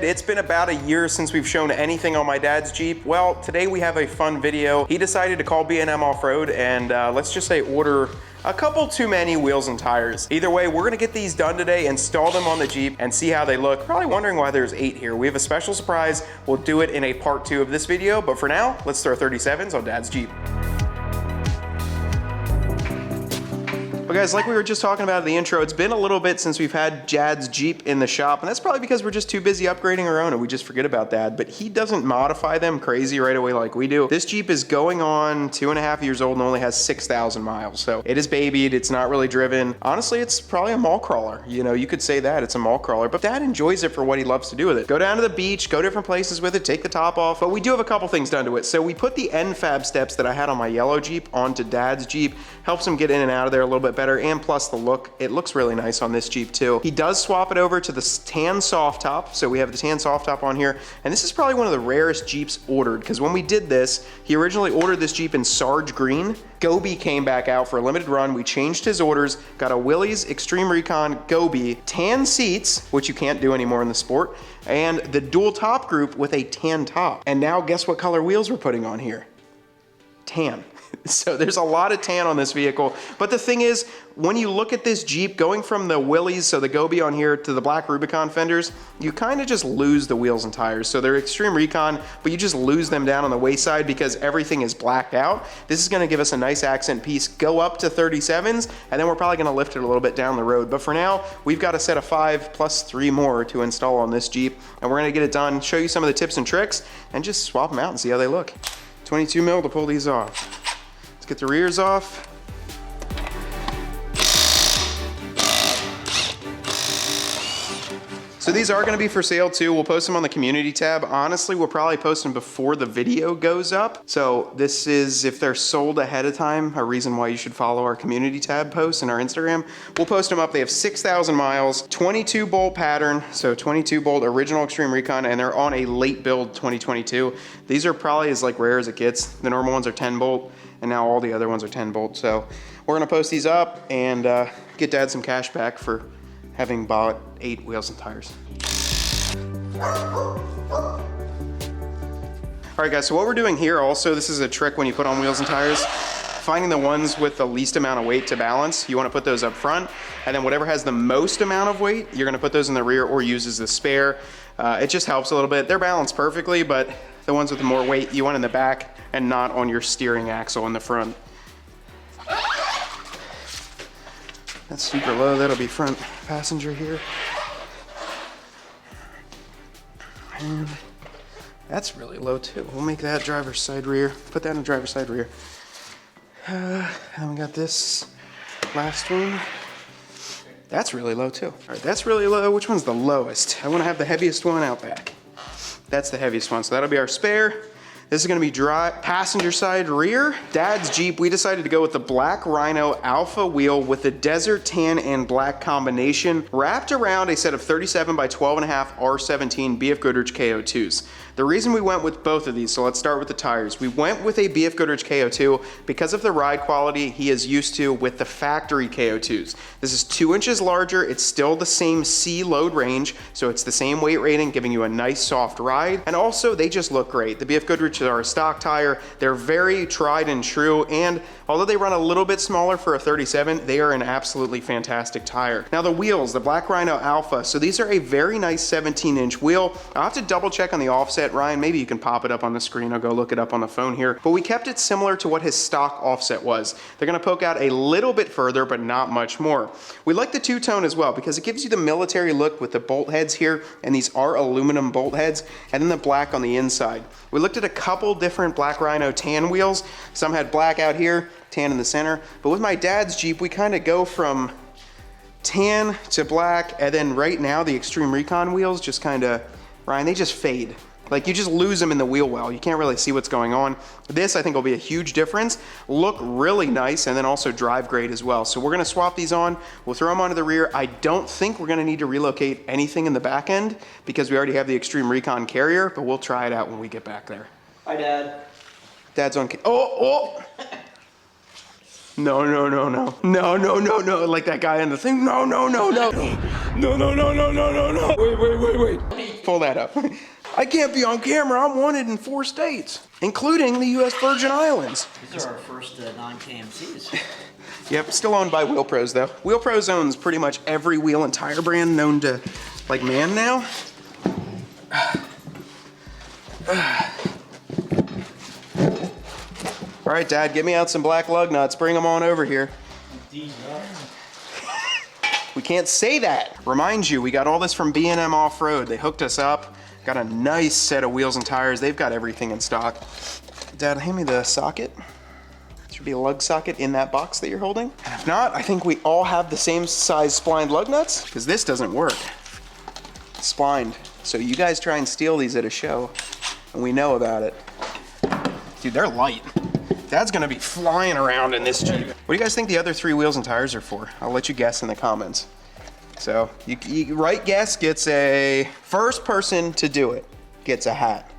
It's been about a year since we've shown anything on my dad's Jeep. Well, today we have a fun video. He decided to call B&M Off-Road and let's just say order a couple too many wheels and tires. Either way, we're gonna get these done today, install them on the Jeep, and see how they look. Probably wondering why there's 8 here. We have a special surprise. We'll do it in a part 2 of this video, but for now, let's throw 37s on Dad's Jeep. But guys, like we were just talking about in the intro, it's been a little bit since we've had Dad's Jeep in the shop, and that's probably because we're just too busy upgrading our own and we just forget about Dad, but he doesn't modify them crazy right away like we do. This Jeep is going on 2.5 years old and only has 6,000 miles, so it is babied, it's not really driven. Honestly, it's probably a mall crawler. You know, you could say that, it's a mall crawler, but Dad enjoys it for what he loves to do with it. Go down to the beach, go different places with it, take the top off, but we do have a couple things done to it. So we put the end fab steps that I had on my yellow Jeep onto Dad's Jeep, helps him get in and out of there a little bit better, and plus the look, it looks really nice on this Jeep too. He does swap it over to the tan soft top, so we have the tan soft top on here, and this is probably one of the rarest Jeeps ordered, because when we did this, he originally ordered this Jeep in Sarge Green. Gobi came back out for a limited run, we changed his orders, got a Willys Extreme Recon Gobi, tan seats, which you can't do anymore in the Sport, and the dual top group with a tan top. And now guess what color wheels we're putting on here? Tan. So there's a lot of tan on this vehicle, but the thing is, when you look at this Jeep, going from the Willys, so the Gobi on here, to the black Rubicon fenders, you kind of just lose the wheels and tires. So they're Extreme Recon, but you just lose them down on the wayside because everything is blacked out. This is gonna give us a nice accent piece, go up to 37s, and then we're probably gonna lift it a little bit down the road. But for now, we've got a set of 5 plus 3 more to install on this Jeep, and we're gonna get it done, show you some of the tips and tricks, and just swap them out and see how they look. 22 mil to pull these off. Get the rears off. So these are gonna be for sale too. We'll post them on the community tab. Honestly, we'll probably post them before the video goes up. So this is, if they're sold ahead of time, a reason why you should follow our community tab posts and our Instagram. We'll post them up. They have 6,000 miles, 22 bolt pattern, so 22 bolt original Extreme Recon, and they're on a late build 2022. These are probably as like rare as it gets. The normal ones are 10 bolt. And now all the other ones are 10 bolt. So we're gonna post these up and get Dad some cash back for having bought 8 wheels and tires. All right guys, so what we're doing here also, this is a trick when you put on wheels and tires, finding the ones with the least amount of weight to balance. You wanna put those up front, and then whatever has the most amount of weight, you're gonna put those in the rear or use as the spare. It just helps a little bit. They're balanced perfectly, but the ones with the more weight, you want in the back and not on your steering axle in the front. That's super low, that'll be front passenger here. And that's really low too. We'll make that driver's side rear, put that in driver's side rear. And we got this last one. That's really low too. All right, that's really low. Which one's the lowest? I wanna have the heaviest one out back. That's the heaviest one, so that'll be our spare. This is gonna be passenger side rear. Dad's Jeep, we decided to go with the black Rhino Alpha wheel with the desert tan and black combination, wrapped around a set of 37 by 12.5 R17 BF Goodrich KO2s. The reason we went with both of these, so let's start with the tires. We went with a BF Goodrich KO2 because of the ride quality he is used to with the factory KO2s. This is 2 inches larger, it's still the same C load range, so it's the same weight rating, giving you a nice soft ride, and also they just look great. The BF Goodrich are a stock tire, they're very tried and true, and although they run a little bit smaller for a 37, they are an absolutely fantastic tire. Now the wheels, the Black Rhino Alpha, so these are a very nice 17-inch wheel. I'll have to double check on the offset, Ryan, maybe you can pop it up on the screen, I'll go look it up on the phone here, but we kept it similar to what his stock offset was. They're gonna poke out a little bit further, but not much more. We like the two-tone as well because it gives you the military look with the bolt heads here, and these are aluminum bolt heads, and then the black on the inside. We looked at a couple different Black Rhino tan wheels. Some had black out here, tan in the center, but with my dad's Jeep, we kind of go from tan to black, and then right now the Extreme Recon wheels just kind of, Ryan, they just fade. Like you just lose them in the wheel well. You can't really see what's going on. This I think will be a huge difference. Look really nice and then also drive great as well. So we're gonna swap these on. We'll throw them onto the rear. I don't think we're gonna need to relocate anything in the back end because we already have the Extreme Recon carrier, but we'll try it out when we get back there. Hi, Dad. Dad's on, oh! No, no, no, no. No, no, no, no. Like that guy in the thing. No, no, no, no. No, no, no, no, no, no, no. Wait. pull that up. I can't be on camera. I'm wanted in 4 states, including the U.S. Virgin Islands. These are our first non-KMCs. Yep, still owned by Wheel Pros though. Wheel Pros owns pretty much every wheel and tire brand known to like man now. All right, Dad, get me out some black lug nuts. Bring them on over here. We can't say that. Remind you, we got all this from B&M Off-Road. They hooked us up. Got a nice set of wheels and tires. They've got everything in stock. Dad, hand me the socket. Should be a lug socket in that box that you're holding. And if not, I think we all have the same size splined lug nuts, because this doesn't work. It's splined. So you guys try and steal these at a show, and we know about it. Dude, they're light. Dad's gonna be flying around in this Jeep. What do you guys think the other 3 wheels and tires are for? I'll let you guess in the comments. So, you right guess gets a, first person to do it gets a hat.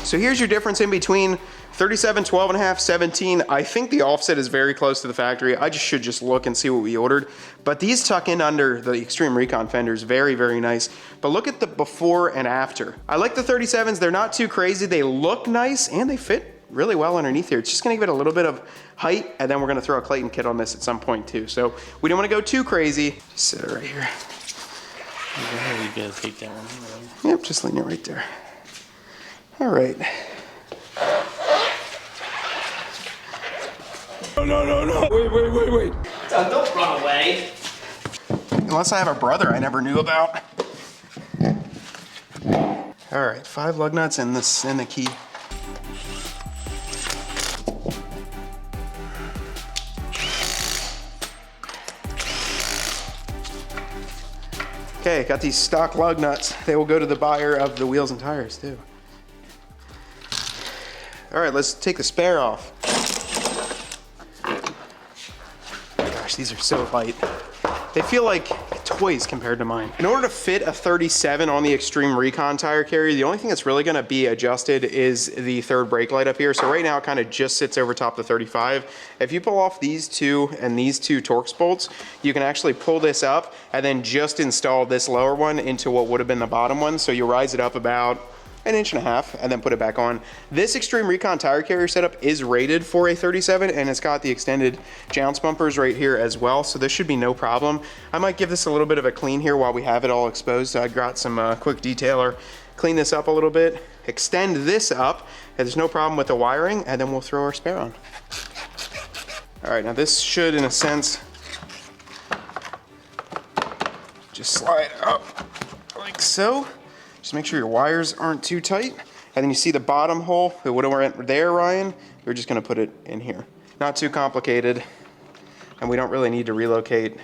So here's your difference in between 37, 12 and a half, 17. I think the offset is very close to the factory. I should just look and see what we ordered. But these tuck in under the Extreme Recon fenders, very, very nice. But look at the before and after. I like the 37s, they're not too crazy. They look nice and they fit really well underneath here. It's just gonna give it a little bit of height, and then we're gonna throw a Clayton kit on this at some point too. So we don't wanna go too crazy. Just sit it right here. You gotta take that one. Yep, just lean it right there. All right. No. Wait. Don't run away. Unless I have a brother I never knew about. All right, 5 lug nuts and the key. Okay, got these stock lug nuts. They will go to the buyer of the wheels and tires too. All right, let's take the spare off. Gosh, these are so light. They feel like toys compared to mine. In order to fit a 37 on the Extreme Recon tire carrier, the only thing that's really gonna be adjusted is the third brake light up here. So right now it kind of just sits over top the 35. If you pull off these 2 and these 2 Torx bolts, you can actually pull this up and then just install this lower one into what would have been the bottom one. So you'll rise it up about 1.5 inches and then put it back on. This Extreme Recon tire carrier setup is rated for a 37 and it's got the extended jounce bumpers right here as well, so this should be no problem. I might give this a little bit of a clean here while we have it all exposed. So I got some quick detailer, clean this up a little bit, extend this up, and there's no problem with the wiring, and then we'll throw our spare on. All right, now this should, in a sense, just slide up like so. Just make sure your wires aren't too tight. And then you see the bottom hole, it would have went there, Ryan. We're just gonna put it in here. Not too complicated. And we don't really need to relocate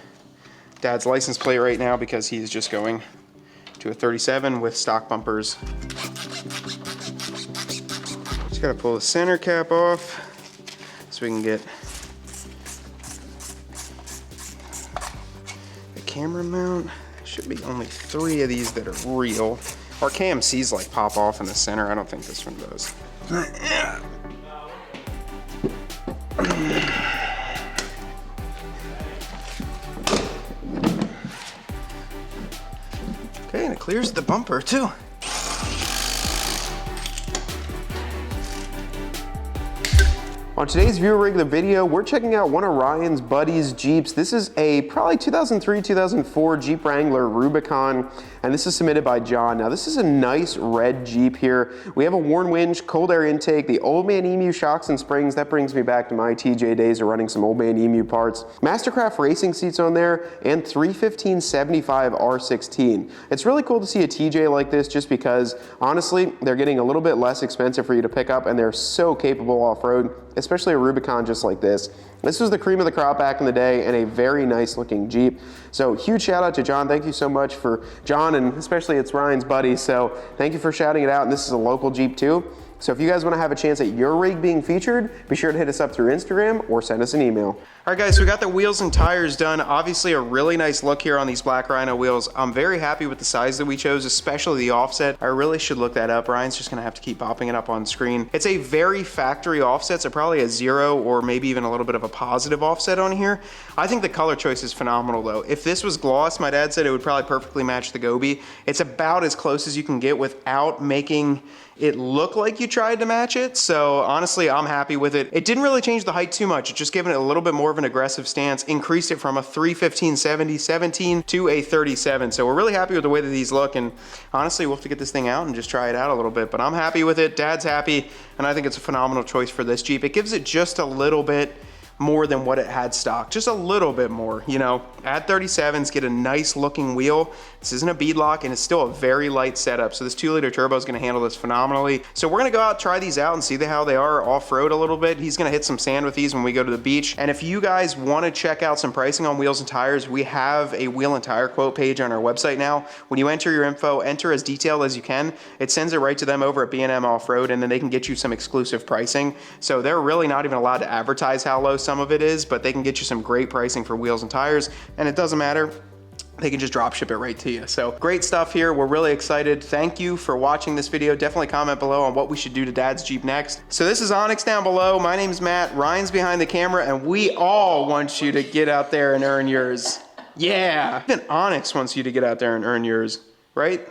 Dad's license plate right now because he's just going to a 37 with stock bumpers. Just gotta pull the center cap off so we can get the camera mount. Should be only 3 of these that are real. Our KMCs like pop off in the center. I don't think this one does. Okay, and it clears the bumper too. On today's viewer rig of the video, we're checking out one of Ryan's buddies' Jeeps. This is a probably 2003, 2004 Jeep Wrangler Rubicon, and this is submitted by John. Now this is a nice red Jeep here. We have a worn winch, cold air intake, the Old Man Emu shocks and springs. That brings me back to my TJ days of running some Old Man Emu parts. Mastercraft racing seats on there, and 315/75 R16. It's really cool to see a TJ like this just because, honestly, they're getting a little bit less expensive for you to pick up, and they're so capable off-road, especially a Rubicon just like this. This was the cream of the crop back in the day and a very nice looking Jeep. So huge shout out to John. Thank you so much for John, and especially it's Ryan's buddy. So thank you for shouting it out. And this is a local Jeep too. So if you guys want to have a chance at your rig being featured, be sure to hit us up through Instagram or send us an email. All right guys, so we got the wheels and tires done. Obviously a really nice look here on these Black Rhino wheels. I'm very happy with the size that we chose, especially the offset. I really should look that up. Ryan's just gonna have to keep popping it up on screen. It's a very factory offset, so probably a 0 or maybe even a little bit of a positive offset on here. I think the color choice is phenomenal though. If this was gloss, my dad said it would probably perfectly match the Gobi. It's about as close as you can get without making it look like you tried to match it. So honestly, I'm happy with it. It didn't really change the height too much. It's just given it a little bit more of an aggressive stance, increased it from a 315/70/17 to a 37. So we're really happy with the way that these look. And honestly, we'll have to get this thing out and just try it out a little bit, but I'm happy with it. Dad's happy. And I think it's a phenomenal choice for this Jeep. It gives it just a little bit more than what it had stock, just a little bit more, you know. Add 37s, get a nice looking wheel. This isn't a beadlock and it's still a very light setup, so this 2-liter turbo is gonna handle this phenomenally. So we're gonna go out, try these out and see how they are off-road a little bit. He's gonna hit some sand with these when we go to the beach. And if you guys wanna check out some pricing on wheels and tires, we have a wheel and tire quote page on our website now. When you enter your info, enter as detailed as you can. It sends it right to them over at B&M Off-Road, and then they can get you some exclusive pricing. So they're really not even allowed to advertise how low some of it is, but they can get you some great pricing for wheels and tires, and it doesn't matter. They can just drop ship it right to you. So great stuff here. We're really excited. Thank you for watching this video. Definitely comment below on what we should do to Dad's Jeep next. So this is Onyx down below. My name's Matt. Ryan's behind the camera, and we all want you to get out there and earn yours. Yeah. Even Onyx wants you to get out there and earn yours, right?